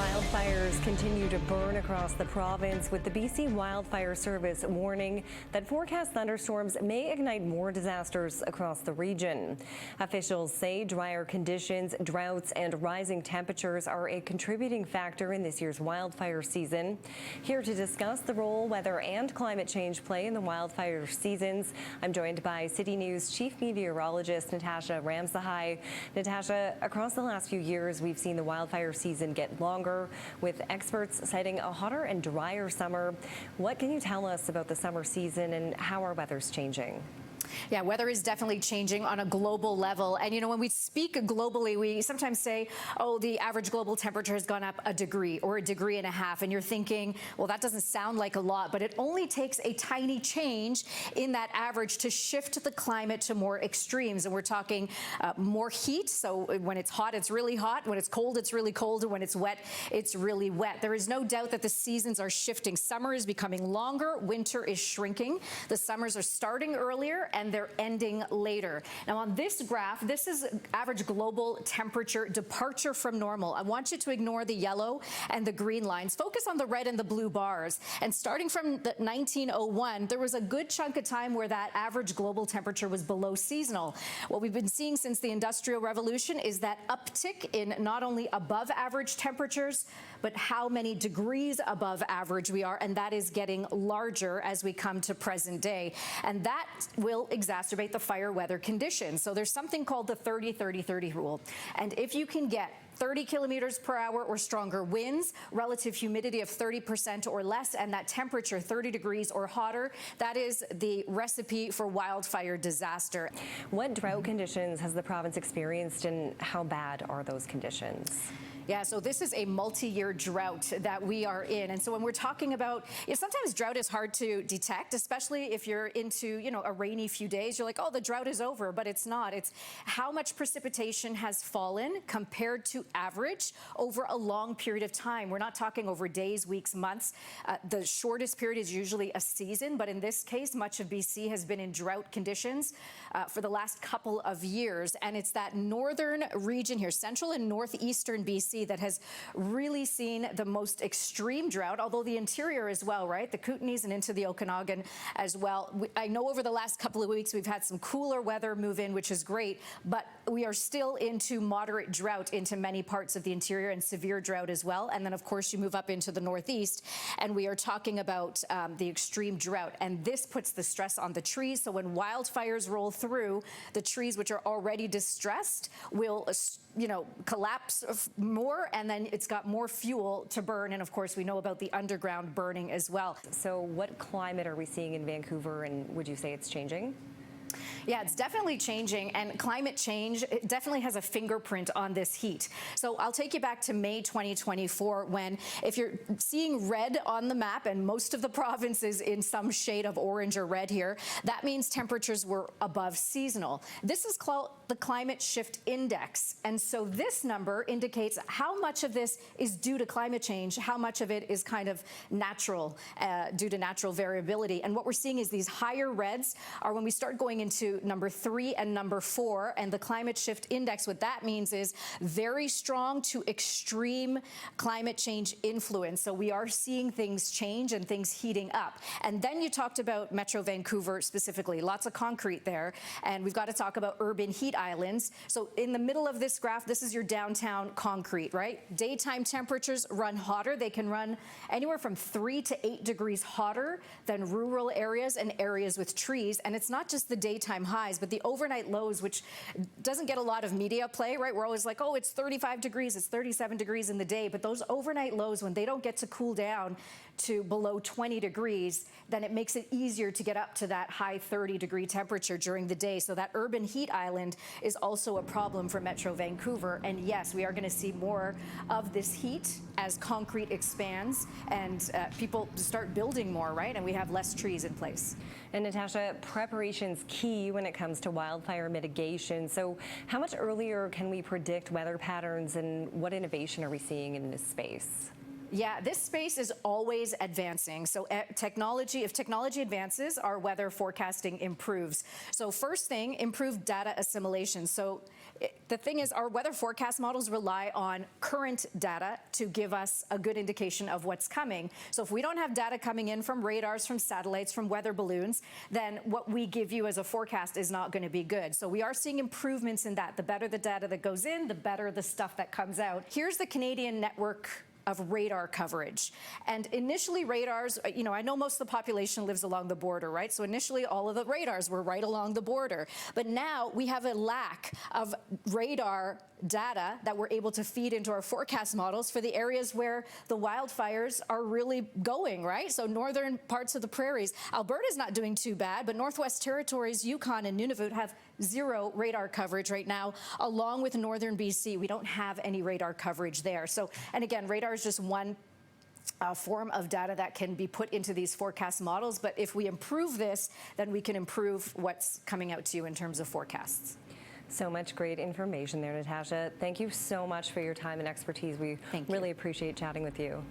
Wildfires continue to burn across the province, with the BC Wildfire Service warning that forecast thunderstorms may ignite more disasters across the region. Officials say drier conditions, droughts, and rising temperatures are a contributing factor in this year's wildfire season. Here to discuss the role weather and climate change play in the wildfire seasons, I'm joined by City News Chief Meteorologist Natasha Ramashai. Natasha, across the last few years, we've seen the wildfire season get longer, with experts citing a hotter and drier summer. What can you tell us about the summer season and how our weather's changing? Yeah, weather is definitely changing on a global level. And, you know, when we speak globally, we sometimes say, oh, the average global temperature has gone up a degree or a degree and a half. And you're thinking, well, that doesn't sound like a lot, but it only takes a tiny change in that average to shift the climate to more extremes. And we're talking more heat. So when it's hot, it's really hot. When it's cold, it's really cold. And when it's wet, it's really wet. There is no doubt that the seasons are shifting. Summer is becoming longer. Winter is shrinking. The summers are starting earlier and they're ending later. Now on this graph, this is average global temperature departure from normal. I want you to ignore the yellow and the green lines. Focus on the red and the blue bars. And starting from 1901, there was a good chunk of time where that average global temperature was below seasonal. What we've been seeing since the Industrial Revolution is that uptick in not only above average temperatures, but how many degrees above average we are, and that is getting larger as we come to present day. And that will exacerbate the fire weather conditions. So there's something called the 30-30-30 rule. And if you can get 30 kilometers per hour or stronger winds, relative humidity of 30% or less, and that temperature 30 degrees or hotter, that is the recipe for wildfire disaster. What drought conditions has the province experienced, and how bad are those conditions? Yeah, so this is a multi-year drought that we are in. And so when we're talking about, sometimes drought is hard to detect, especially if you're into, a rainy few days. You're like, oh, the drought is over, but it's not. It's how much precipitation has fallen compared to average over a long period of time. We're not talking over days, weeks, months. The shortest period is usually a season, but in this case, much of BC has been in drought conditions for the last couple of years. And it's that northern region here, central and northeastern BC, that has really seen the most extreme drought, although the interior as well, right? The Kootenays and into the Okanagan as well. I know over the last couple of weeks we've had some cooler weather move in, which is great, but we are still into moderate drought into many parts of the interior, and severe drought as well. And then, of course, you move up into the northeast, and we are talking about the extreme drought. And this puts the stress on the trees. So when wildfires roll through, the trees, which are already distressed, will collapse more, and then it's got more fuel to burn. And of course, we know about the underground burning as well. So what climate are we seeing in Vancouver, and would you say it's changing? Yeah, it's definitely changing, and climate change, it definitely has a fingerprint on this heat. So I'll take you back to May 2024, when, if you're seeing red on the map, and most of the provinces in some shade of orange or red here, that means temperatures were above seasonal. This is called the climate shift index. And so this number indicates how much of this is due to climate change, how much of it is kind of natural, due to natural variability. And what we're seeing is these higher reds are when we start going into number 3 and number 4, and the climate shift index, what that means is very strong to extreme climate change influence. So we are seeing things change and things heating up. And then you talked about Metro Vancouver specifically, lots of concrete there, and we've got to talk about urban heat islands. So in the middle of this graph, this is your downtown concrete, right? Daytime temperatures run hotter. They can run anywhere from 3 to 8 degrees hotter than rural areas and areas with trees. And it's not just the daytime highs, but the overnight lows, which doesn't get a lot of media play, right? We're always like, oh, it's 35 degrees, it's 37 degrees in the day. But those overnight lows, when they don't get to cool down to below 20 degrees, then it makes it easier to get up to that high 30-degree temperature during the day. So that urban heat island is also a problem for Metro Vancouver. And yes, we are going to see more of this heat as concrete expands and people start building more, right? And we have less trees in place. And Natasha, preparation's key when it comes to wildfire mitigation. So how much earlier can we predict weather patterns, and what innovation are we seeing in this space? Yeah, this space is always advancing. So if technology advances, our weather forecasting improves. So first thing, improved data assimilation. So the thing is, our weather forecast models rely on current data to give us a good indication of what's coming. So if we don't have data coming in from radars, from satellites, from weather balloons, then what we give you as a forecast is not going to be good. So we are seeing improvements in that. The better the data that goes in, the better the stuff that comes out. Here's the Canadian network of radar coverage. And initially radars, I know most of the population lives along the border, right? So initially all of the radars were right along the border. But now we have a lack of radar data that we're able to feed into our forecast models for the areas where the wildfires are really going, right? So northern parts of the prairies. Alberta's not doing too bad, but Northwest Territories, Yukon and Nunavut have zero radar coverage right now, along with northern BC. We don't have any radar coverage there. So, and again, radar is just one form of data that can be put into these forecast models. But if we improve this, then we can improve what's coming out to you in terms of forecasts. So much great information there, Natasha. Thank you so much for your time and expertise. We Thank you. really appreciate chatting with you.